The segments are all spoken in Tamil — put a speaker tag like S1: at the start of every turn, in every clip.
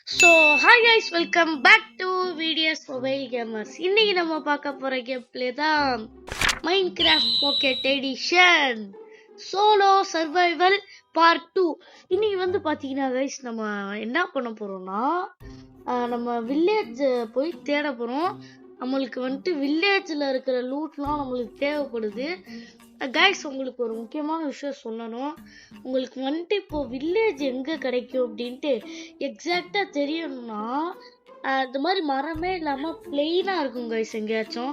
S1: So hi guys, welcome back to videos mobile gamers. இன்னைக்கு நம்ம பார்க்க போகிற கேம் பிளே தான் Minecraft pocket edition solo survival part 2. இன்னைக்கு பார்த்தீங்கன்னா கைஸ், நம்ம என்ன பண்ண போகிறோம்னா நம்ம வில்லேஜ் போய் தேட போகிறோம். நம்மளுக்கு வில்லேஜில் இருக்கிற லூட்லாம் நம்மளுக்கு தேவைப்படுது. கைஸ், உங்களுக்கு ஒரு முக்கியமான விஷயம் சொல்லணும். உங்களுக்கு இப்போ வில்லேஜ் எங்கே கிடைக்கும் அப்படின்ட்டு எக்ஸாக்டாக தெரியணும்னா இந்த மாதிரி மரமே இல்லாமல் பிளெயினாக இருக்கும் கைஸ். எங்கேயாச்சும்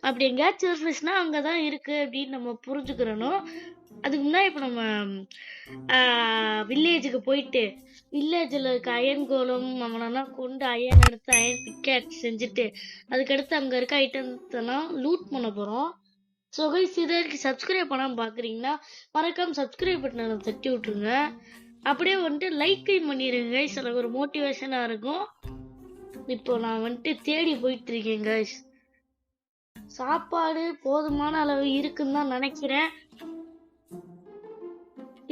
S1: அப்படி எங்கேயாச்சும் இருந்துச்சுன்னா அங்கே தான் இருக்குது அப்படின்னு நம்ம புரிஞ்சுக்கிறணும். அதுக்கு முன்னாடி இப்போ நம்ம வில்லேஜுக்கு போயிட்டு வில்லேஜில் இருக்க அயன் கோலம் அவனெல்லாம் கொண்டு அயன் எடுத்து அயன் பிக்கேட் செஞ்சுட்டு அதுக்கடுத்து அங்கே இருக்க ஐட்டம்ஸெல்லாம் லூட் பண்ண போகிறோம். ஸோ கைஸ், இது வரைக்கும் சப்ஸ்கிரைப் பண்ணாமல் பார்க்குறீங்கன்னா மறக்காமல் சப்ஸ்கிரைப் பட்டனை தட்டி விட்ருங்க. அப்படியே லைக்கையும் பண்ணிடுங்க கைஸ், எனக்கு ஒரு மோட்டிவேஷனாக இருக்கும். இப்போ நான் தேடி போயிட்டு இருக்கேன் கைஸ். சாப்பாடு போதுமான அளவு இருக்குன்னு தான் நினைக்கிறேன்.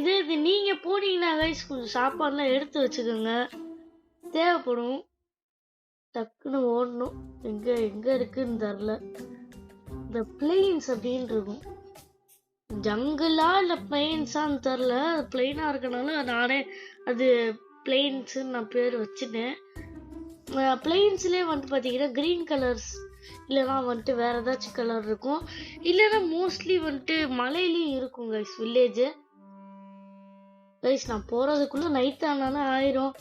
S1: இது நீங்கள் போனீங்கன்னா கைஸ் கொஞ்சம் சாப்பாடுலாம் எடுத்து வச்சுக்கோங்க, தேவைப்படும். டக்குன்னு ஓடணும். எங்கே இருக்குன்னு தெரில. இந்த பிளெயின்ஸ் அப்படின்னு இருக்கும். ஜங்கிளா இல்லை பிளெயின்ஸான்னு தெரில. அது பிளெயினாக இருக்கனால நானே அது பிளெயின்ஸுன்னு நான் பேர் வச்சுட்டேன். பிளெயின்ஸ்லேயே பார்த்தீங்கன்னா க்ரீன் கலர்ஸ் இல்லைனா வேற ஏதாச்சும் கலர் இருக்கும். இல்லைன்னா மோஸ்ட்லி மலையிலையும் இருக்கும் கைஸ் வில்லேஜு. கைஸ், நான் போகிறதுக்குள்ளே நைட் ஆனாலும் ஆயிரும்.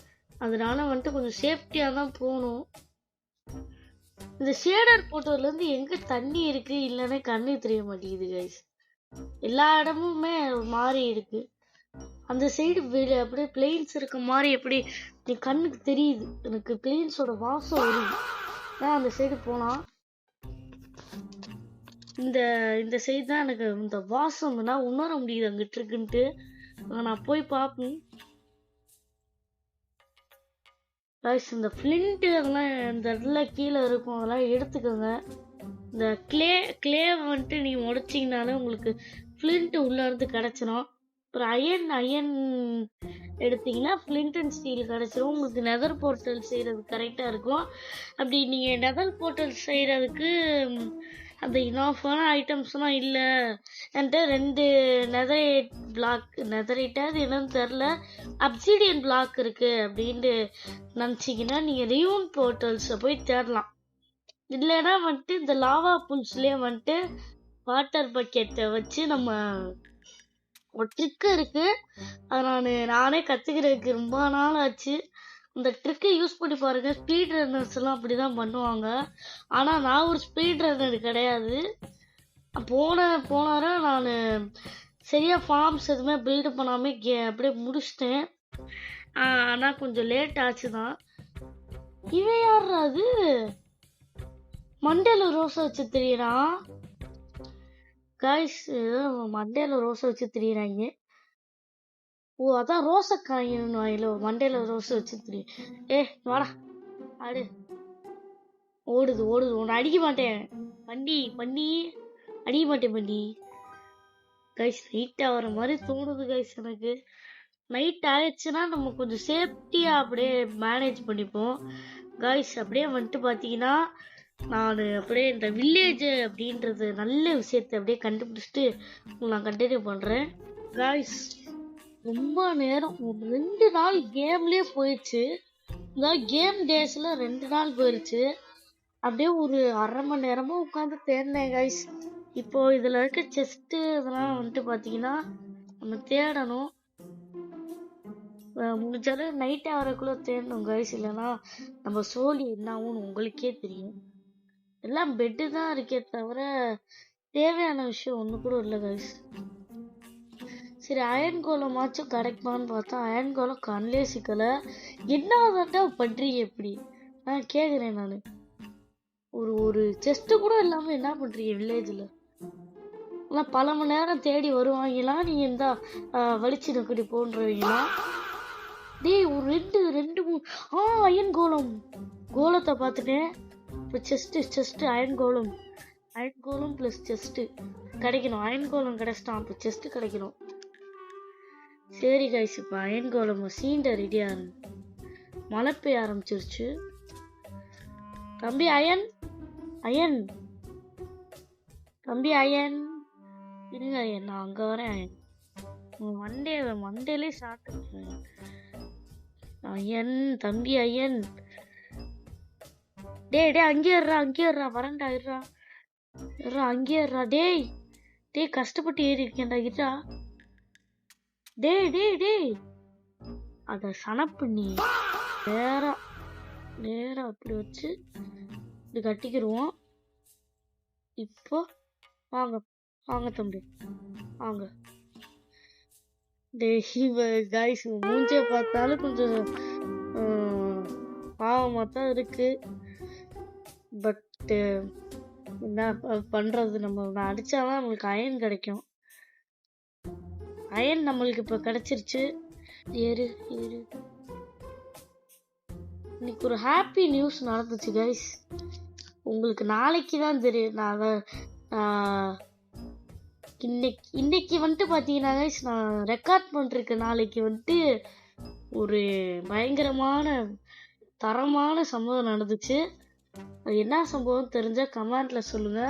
S1: அதனால கொஞ்சம் சேஃப்டியாக தான் போகணும். இந்த ஷேடர் போட்டதுலேருந்து எங்கே தண்ணி இருக்குது இல்லைன்னா கண்ணு தெரிய மாட்டேங்குது கைஸ். எல்லா இடமுமே மாறி இருக்கு. அந்த சைடு அப்படியே பிளெயின்ஸ் இருக்க மாதிரி எப்படி என் கண்ணுக்கு தெரியுது. எனக்கு பிளெயின்ஸோட வாசம் வருது. நான் அந்த சைடு போனால் இந்த சைடு தான் எனக்கு இந்த வாசம் நான் உணர முடியுது அங்கிட்டு இருக்குன்ட்டு. நான் போய் பார்ப்பேன். இந்த ஃப்ளிண்ட் அதெல்லாம் இந்த இடத்துல கீழே இருக்கும், அதெல்லாம் எடுத்துக்கோங்க. இந்த கிளே நீங்கள் உடைச்சிங்கனாலே உங்களுக்கு ஃப்ளிண்ட் உள்ள இருந்து கிடச்சிரும். அப்புறம் அயன் எடுத்தீங்கன்னா ஃப்ளிண்ட் அண்ட் ஸ்டீல் கிடச்சிரும். உங்களுக்கு நெதர் போர்ட்டல் செய்கிறது கரெக்டாக இருக்கும். அப்படி நீங்கள் நெதர் போர்ட்டல் செய்கிறதுக்கு அந்த இனாஃபான ஐட்டம்ஸ்லாம் இல்லை, என்கிட்ட 2 நெதரைட் பிளாக் நெதரைட்டாக என்னன்னு தெரில அப்சிடியன் பிளாக் இருக்குது அப்படின்ட்டு நினச்சிங்கன்னா நீங்கள் ரியூன் போர்ட்டல்ஸை போய் தேடலாம். இல்லைன்னா இந்த லாவா புல்ஸ்லேயே வாட்டர் பக்கெட்டை வச்சு நம்ம ஒரு ட்ரிக்கு இருக்குது. அதை நானே கற்றுக்கிறதுக்கு ரொம்ப நாள் ஆச்சு. இந்த ட்ரிக்கை யூஸ் பண்ணி பாருங்க. ஸ்பீட் ரன்னர்ஸ் எல்லாம் அப்படிதான் பண்ணுவாங்க. ஆனால் நான் ஒரு ஸ்பீட் ரன்னர் கிடையாது. போனார நான் சரியா ஃபார்ம்ஸ் எதுவுமே பில்டு பண்ணாம அப்படியே முடிச்சிட்டேன். ஆனால் கொஞ்சம் லேட் ஆச்சு தான். இவன் யார் அது மண்டையில ரோஸை வச்சு தெரியறான் கைஸ். மண்டையில ரோஸை வச்சு தெரியறாங்க. ஓ, அதான் ரோசக்காயின்னு வாயில மண்டையில ரோஸ் வச்சு தெரியும். வாடா ஆடு. ஓடுது உன்னை அடிக்க மாட்டேன் பண்ணி அடிக்க மாட்டேன் பண்ணி. கைஸ், நைட் ஆகிற மாதிரி தோணுது கைஸ் எனக்கு. நைட் ஆயிடுச்சுன்னா நம்ம கொஞ்சம் சேஃப்டியா அப்படியே மேனேஜ் பண்ணிப்போம் கைஸ். அப்படியே பார்த்தீங்கன்னா நான் அப்படியே இந்த வில்லேஜ் அப்படின்றது நல்ல விஷயத்த அப்படியே கண்டுபிடிச்சிட்டு நான் கண்டினியூ பண்றேன் கைஸ். ரொம்ப நேரம் 2 நாள் கேம்லயே போயிடுச்சு. இந்த கேம் டேஸ்ல 2 நாள் போயிடுச்சு. அப்படியே ஒரு அரை மணி நேரமா உட்காந்து தேடினேன் கைஸ். இப்போ இதுல இருக்க செஸ்ட் இதெல்லாம் பாத்தீங்கன்னா நம்ம தேடணும். முடிஞ்சாலும் நைட் ஆகிறக்குள்ள தேடணும் கைஸ். இல்லைன்னா நம்ம சோலி என்ன ஆகும்னு உங்களுக்கே தெரியும். எல்லாம் பெட்டு தான் இருக்கே தவிர தேவையான விஷயம் ஒண்ணு கூட இல்லை கைஸ். சரி, அயன் கோலமாச்சும் கிடைக்குமான்னு பார்த்தா அயன் கோலம் கண்ணிலே சிக்கலை. என்னதாண்டா பண்றீங்க எப்படி நான் கேட்குறேன். நான் ஒரு செஸ்ட்டு கூட இல்லாமல் என்ன பண்றீங்க வில்லேஜில்? ஆனால் பல மணி நேரம் தேடி வருவாங்களாம். நீங்கள் இந்த வலிச்சு நக்கடி போன்றவங்களா? டேய், ஒரு ரெண்டு 3 அயன் கோலத்தை பார்த்துட்டேன். இப்போ செஸ்ட்டு அயன் கோலம் ப்ளஸ் செஸ்ட்டு கிடைக்கணும். அயன் கோலம் கிடைச்சிட்டான், அப்போ செஸ்ட்டு கிடைக்கணும். சரி கைஸ், இப்போ அயன் கோலம் சீண்ட ரெடியா மழை பெய்ய ஆரம்பிச்சிருச்சு. தம்பி அயன், அயன், தம்பி அயன், இருங்க அயன், நான் அங்க வரேன் அயன். மண்டேலே சாப்பிட்டு அயன், தம்பி அயன், டேய் டேய் அங்கேயே இருறா வரண்டா, இருறா அங்கேயே இருறா. டேய் டேய் கஷ்டப்பட்டு ஏறி இருக்கேன்டா, இருறா. டேய் டேய் டேய் அத சனப்பு நீ நேரா அப்படி வச்சு இப்படி கட்டிக்கிடுவோம். இப்போ வாங்க தம்பி வாங்க. கைஸ் மூஞ்சே பார்த்தாலும் கொஞ்சம் பாவமா தான் இருக்கு. பட் என்ன பண்றது, நம்ம அடிச்சாதான் நம்மளுக்கு அயன் கிடைக்கும். அயன் நம்மளுக்கு இப்ப கிடைச்சிருச்சு. ஏறு ஏறு. இன்னைக்கு ஒரு ஹாப்பி நியூஸ் நடந்துச்சு கைஸ். உங்களுக்கு நாளைக்கு தான் தெரியும். இன்னைக்கு வந்துட்டு பாத்தீங்கன்னா கைஸ், நான் ரெக்கார்ட் பண்ணிருக்கேன். நாளைக்கு வந்துட்டு ஒரு பயங்கரமான தரமான சம்பவம் நடந்துச்சு. அது என்ன சம்பவம் தெரிஞ்சா கமெண்ட்ல சொல்லுங்க.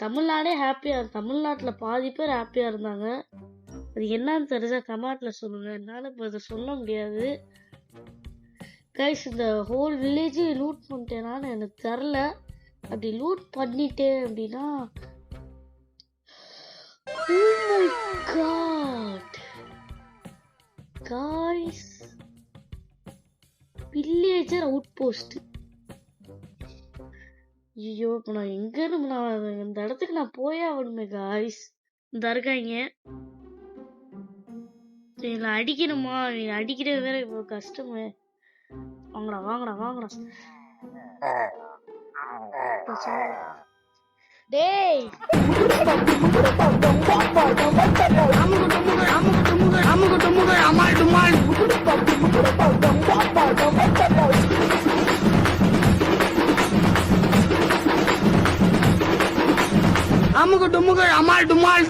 S1: தமிழ்நாடே ஹாப்பியா, தமிழ்நாட்டுல பாதி பேர் ஹாப்பியா இருந்தாங்க. அது என்னன்னு தெரிஞ்சா கமெண்ட்ல சொல்லுங்க. என்னால இப்ப அதை சொல்ல முடியாது கைஸ். இந்த ஹோல் வில்லேஜ் லூட் பண்ணிட்டேனான்னு எனக்கு தெரியல. அப்படி லூட் பண்ணிட்டேன் அப்படின்னா oh my god guys, villager out post. ஐயோ இப்ப நான் எங்க இருந்து நான் இந்த இடத்துக்கு நான் போயே ஆகணுமே காய்ஸ். இந்த இருக்காங்க இதுல அடிக்கணுமா, நீ அடிக்கிறது வேற இப்போ கஷ்டமே. வாங்கடா டேய்
S2: அமுகு டுமுகு அமால் டுமால்.